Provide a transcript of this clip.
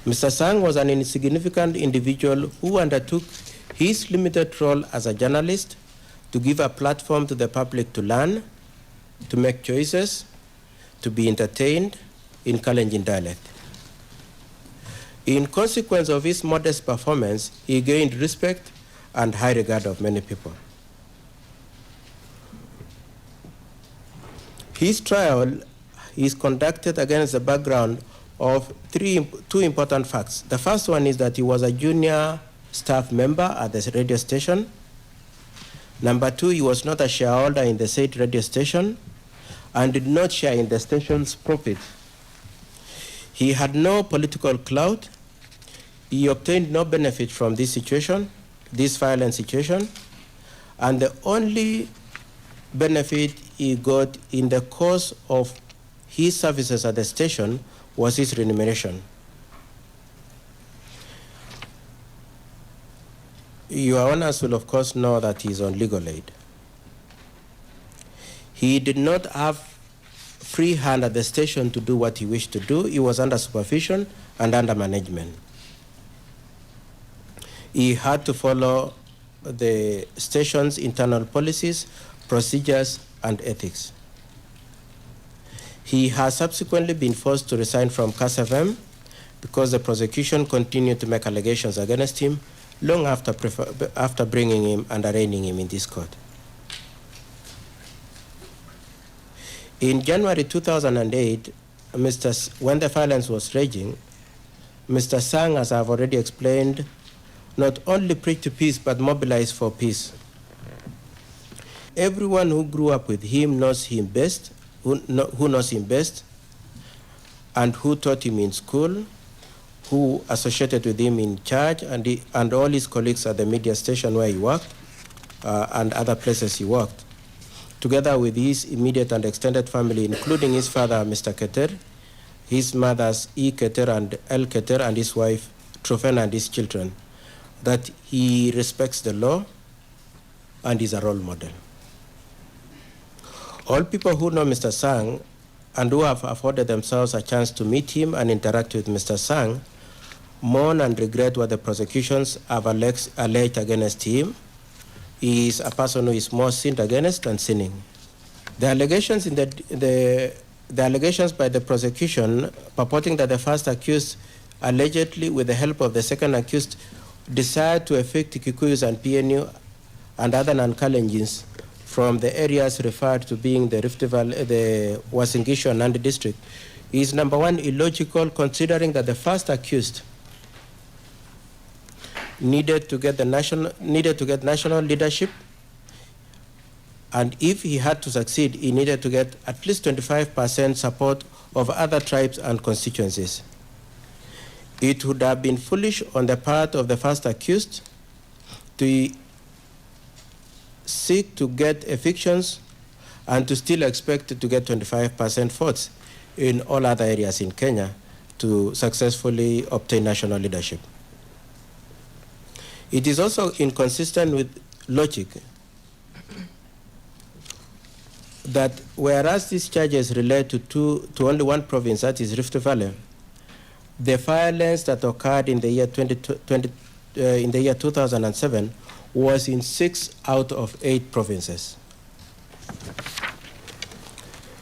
Mr. Sang was an insignificant individual who undertook his limited role as a journalist to give a platform to the public to learn, to make choices, to be entertained in Kalenjin dialect. In consequence of his modest performance, he gained respect and high regard of many people. His trial is conducted against the background of two important facts. The first one is that he was a junior staff member at the radio station. Number two, he was not a shareholder in the said radio station and did not share in the station's profit. He had no political clout. He obtained no benefit from this situation, this violent situation, and the only benefit he got in the course of his services at the station was his remuneration. Your Honors will of course know that he is on legal aid. He did not have free hand at the station to do what he wished to do. He was under supervision and under management. He had to follow the station's internal policies, procedures, and ethics. He has subsequently been forced to resign from KAS-FM because the prosecution continued to make allegations against him long after bringing him and arraigning him in this court. In January 2008, when the violence was raging, Mr. Sang, as I've already explained, not only preached peace but mobilized for peace. Everyone who grew up with him knows him best, who knows him best, and who taught him in school, who associated with him in church, and all his colleagues at the media station where he worked, and other places he worked, together with his immediate and extended family, including his father, Mr. Keter, his mothers, E. Keter and L. Keter, and his wife, Trofena, and his children, that he respects the law and is a role model. All people who know Mr. Sang and who have afforded themselves a chance to meet him and interact with Mr. Sang mourn and regret what the prosecutions have alleged against him. He is a person who is more sinned against than sinning. The allegations the allegations by the prosecution purporting that the first accused allegedly, with the help of the second accused, desired to evict Kikuyus and PNU and other non-Kalenjins from the areas referred to being the Rift Valley, the Uasin Gishu and Nandi district, is number one, illogical, considering that the first accused needed to get national leadership, and if he had to succeed, he needed to get at least 25% support of other tribes and constituencies. It would have been foolish on the part of the first accused to seek to get evictions and to still expect to get 25% votes in all other areas in Kenya to successfully obtain national leadership. It is also inconsistent with logic that whereas these charges relate to only one province, that is Rift Valley, the violence that occurred in the year 2007 was in 6 out of 8 provinces.